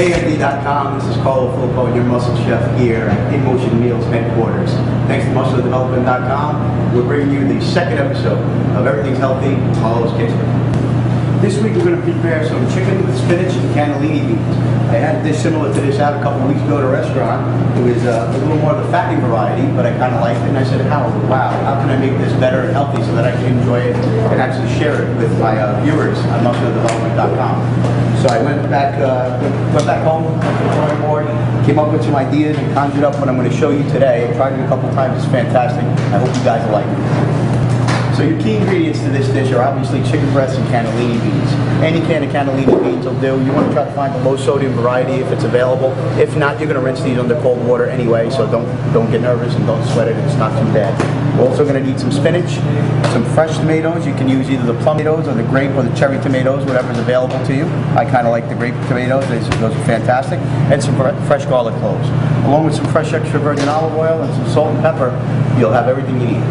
HeyMD.com, this is Carlo Filippone, your Muscle Chef here at In Motion Meals headquarters. Thanks to MuscleDevelopment.com, we're bringing you the second episode of Everything's Healthy, Carlo's Kitchen. This week we're going to prepare some chicken with spinach and cannellini beans. I had a dish similar to this out a couple of weeks ago at a restaurant. It was a little more of the fattening variety, but I kind of liked it, and I said, wow, how can I make this better and healthy so that I can enjoy it and actually share it with my viewers on MuscleDevelopment.com. So I went back home, went to the drawing board, came up with some ideas and conjured up what I'm going to show you today. I tried it a couple times, it's fantastic. I hope you guys will like it. So your key ingredients to this dish are obviously chicken breasts and cannellini beans. Any can of cannellini beans will do. You want to try to find the low sodium variety if it's available. If not, you're going to rinse these under cold water anyway, so don't get nervous and don't sweat it. It's not too bad. We're also going to need some spinach, some fresh tomatoes. You can use either the plum tomatoes or the grape or the cherry tomatoes, whatever's available to you. I kind of like the grape tomatoes. Those are fantastic. And some fresh garlic cloves. Along with some fresh extra virgin olive oil and some salt and pepper, you'll have everything you need.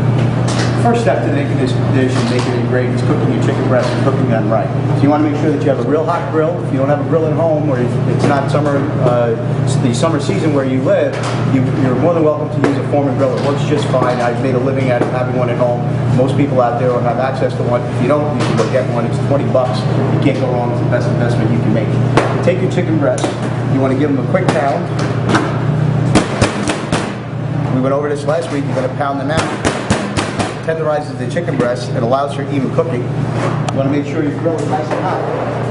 First step to making this dish and making it great is cooking your chicken breast and cooking them right. So you want to make sure that you have a real hot grill. If you don't have a grill at home, or if it's not the summer season where you live, you're more than welcome to use a Foreman grill. It works just fine. I've made a living at having one at home. Most people out there will have access to one. If you don't, you can go get one. It's $20. You can't go wrong. It's the best investment you can make. You take your chicken breast. You want to give them a quick pound. We went over this last week. You're going to pound them out. Tenderizes the chicken breast and allows for even cooking. You want to make sure your grill is nice and hot.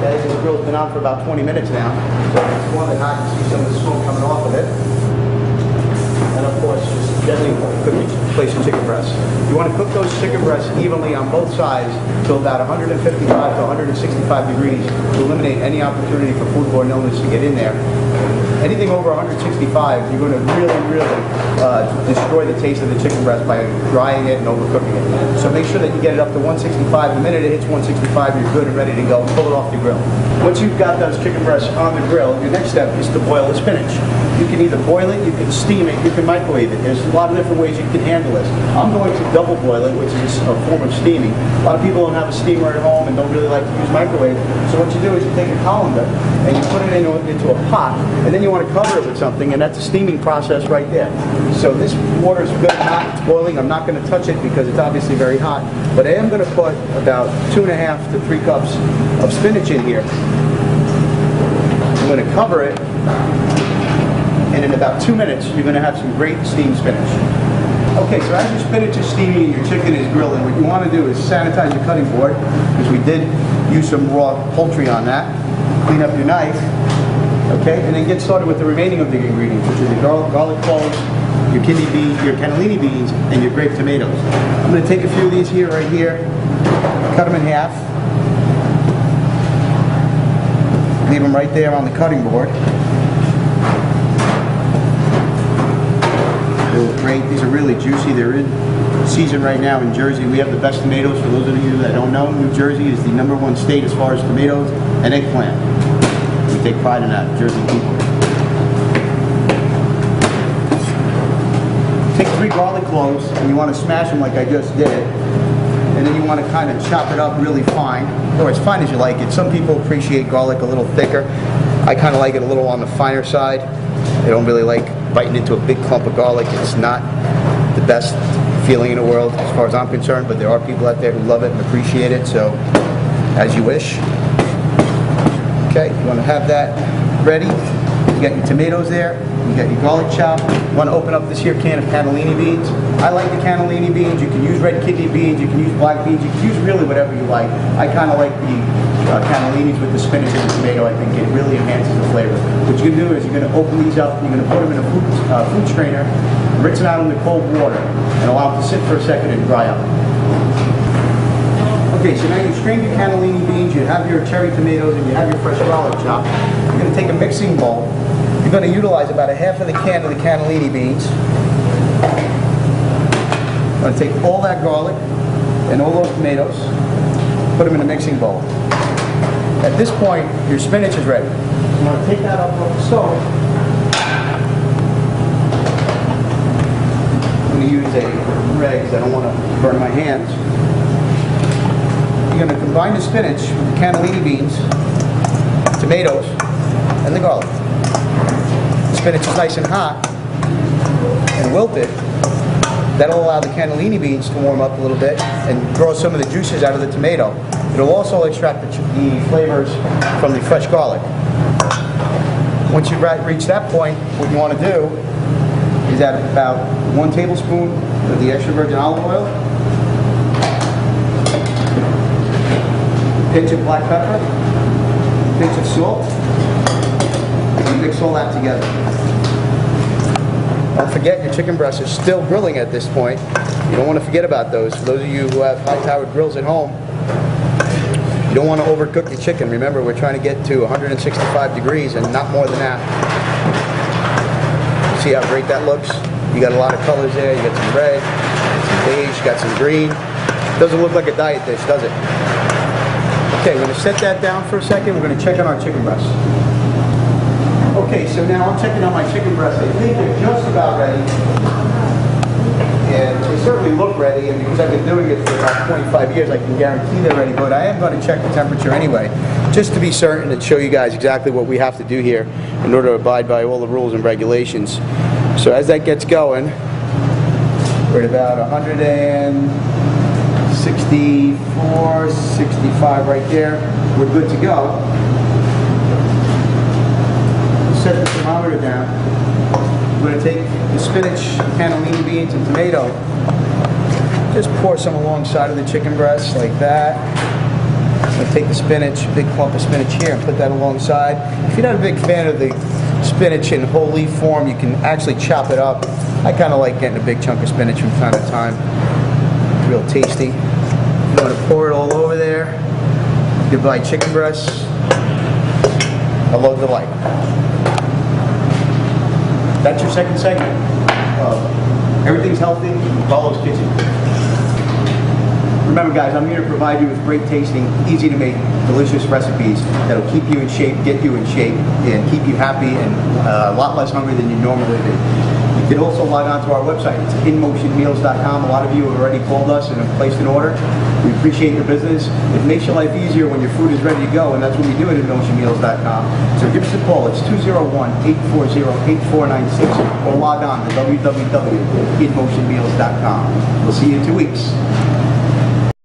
This grill's been on for about 20 minutes now, so it's more than hot. You see some of the smoke coming off of it. And of course, just gently place your chicken breast. You want to cook those chicken breasts evenly on both sides to about 155 to 165 degrees to eliminate any opportunity for foodborne illness to get in there. Anything over 165, you're going to really destroy the taste of the chicken breast by drying it and overcooking it. So make sure that you get it up to 165. The minute it hits 165, you're good and ready to go. Pull it off the grill. Once you've got those chicken breasts on the grill, your next step is to boil the spinach. You can either boil it, you can steam it, you can microwave it. There's a lot of different ways you can handle this. I'm going to double boil it, which is a form of steaming. A lot of people don't have a steamer at home and don't really like to use microwave. So what you do is you take a colander and you put it into a pot, and then you want to cover it with something, and that's a steaming process right there. So this water is good and hot, it's boiling. I'm not going to touch it because it's obviously very hot, but I am going to put about 2.5 to 3 cups of spinach in here. I'm going to cover it, and in about 2 minutes, you're going to have some great steamed spinach. Okay, so as your spinach is steaming and your chicken is grilling, what you want to do is sanitize your cutting board, because we did use some raw poultry on that. Clean up your knife, okay, and then get started with the remaining of the ingredients, which are your garlic cloves, your kidney beans, your cannellini beans, and your grape tomatoes. I'm going to take a few of these here, right here, cut them in half, leave them right there on the cutting board. Great. These are really juicy. They're in season right now in Jersey. We have the best tomatoes. For those of you that don't know, New Jersey is the #1 state as far as tomatoes and eggplant. We take pride in that, Jersey people. Take 3 garlic cloves and you want to smash them like I just did. And then you want to kind of chop it up really fine, or as fine as you like it. Some people appreciate garlic a little thicker. I kind of like it a little on the finer side. I don't really like biting into a big clump of garlic. It's not the best feeling in the world as far as I'm concerned, but there are people out there who love it and appreciate it, so as you wish. Okay, you want to have that ready. You got your tomatoes there, you got your garlic chopped. You want to open up this here can of cannellini beans. I like the cannellini beans. You can use red kidney beans, you can use black beans, you can use really whatever you like. I kind of like the cannellinis with the spinach and the tomato. I think it really enhances the flavor. What you're going to do is you're going to open these up, you're going to put them in a food strainer, rinse them out in the cold water, and allow them to sit for a second and dry up. Okay, so now you strained your cannellini beans, you have your cherry tomatoes, and you have your fresh garlic chopped. You're going to take a mixing bowl, You're going to utilize about a half of the can of the cannellini beans. I'm going to take all that garlic and all those tomatoes, put them in a mixing bowl. At this point, your spinach is ready. I'm going to take that up off the stove. I'm going to use a rag because I don't want to burn my hands. You're going to combine the spinach with the cannellini beans, tomatoes, and the garlic. The spinach is nice and hot and wilted. That'll allow the cannellini beans to warm up a little bit and draw some of the juices out of the tomato. It'll also extract the flavors from the fresh garlic. Once you reach that point, what you want to do is add about 1 tablespoon of the extra virgin olive oil, a pinch of black pepper, a pinch of salt, and mix all that together. Don't forget your chicken breasts are still grilling at this point. You don't want to forget about those. For those of you who have high-powered grills at home, you don't want to overcook the chicken. Remember, we're trying to get to 165 degrees and not more than that. See how great that looks? You got a lot of colors there. You got some red, some beige, you got some green. Doesn't look like a diet dish, does it? Okay, we're going to set that down for a second. We're going to check on our chicken breasts. Okay, so now I'm checking on my chicken breasts. I think they're just about ready. And they certainly look ready, and because I've been doing it for about 25 years, I can guarantee they're ready, but I am going to check the temperature anyway, just to be certain and show you guys exactly what we have to do here in order to abide by all the rules and regulations. So as that gets going, we're at about 164, 65 right there. We're good to go. Set the thermometer down. We're going to take the spinach, cannellini beans, and tomato. Just pour some alongside of the chicken breast like that. I'm going to take the spinach, a big clump of spinach here, and put that alongside. If you're not a big fan of the spinach in whole leaf form, you can actually chop it up. I kind of like getting a big chunk of spinach from time to time. It's real tasty. I'm going to pour it all over there. Goodbye chicken breasts. Hello delight. That's your second segment. Everything's healthy in Carlo's Kitchen. Remember guys, I'm here to provide you with great tasting, easy to make, delicious recipes that'll keep you in shape, get you in shape, and keep you happy and a lot less hungry than you normally do. You can also log on to our website. It's inmotionmeals.com. A lot of you have already called us and have placed an order. We appreciate your business. It makes your life easier when your food is ready to go, and that's what we do at inmotionmeals.com. So give us a call. It's 201-840-8496 or log on to www.inmotionmeals.com. We'll see you in 2 weeks.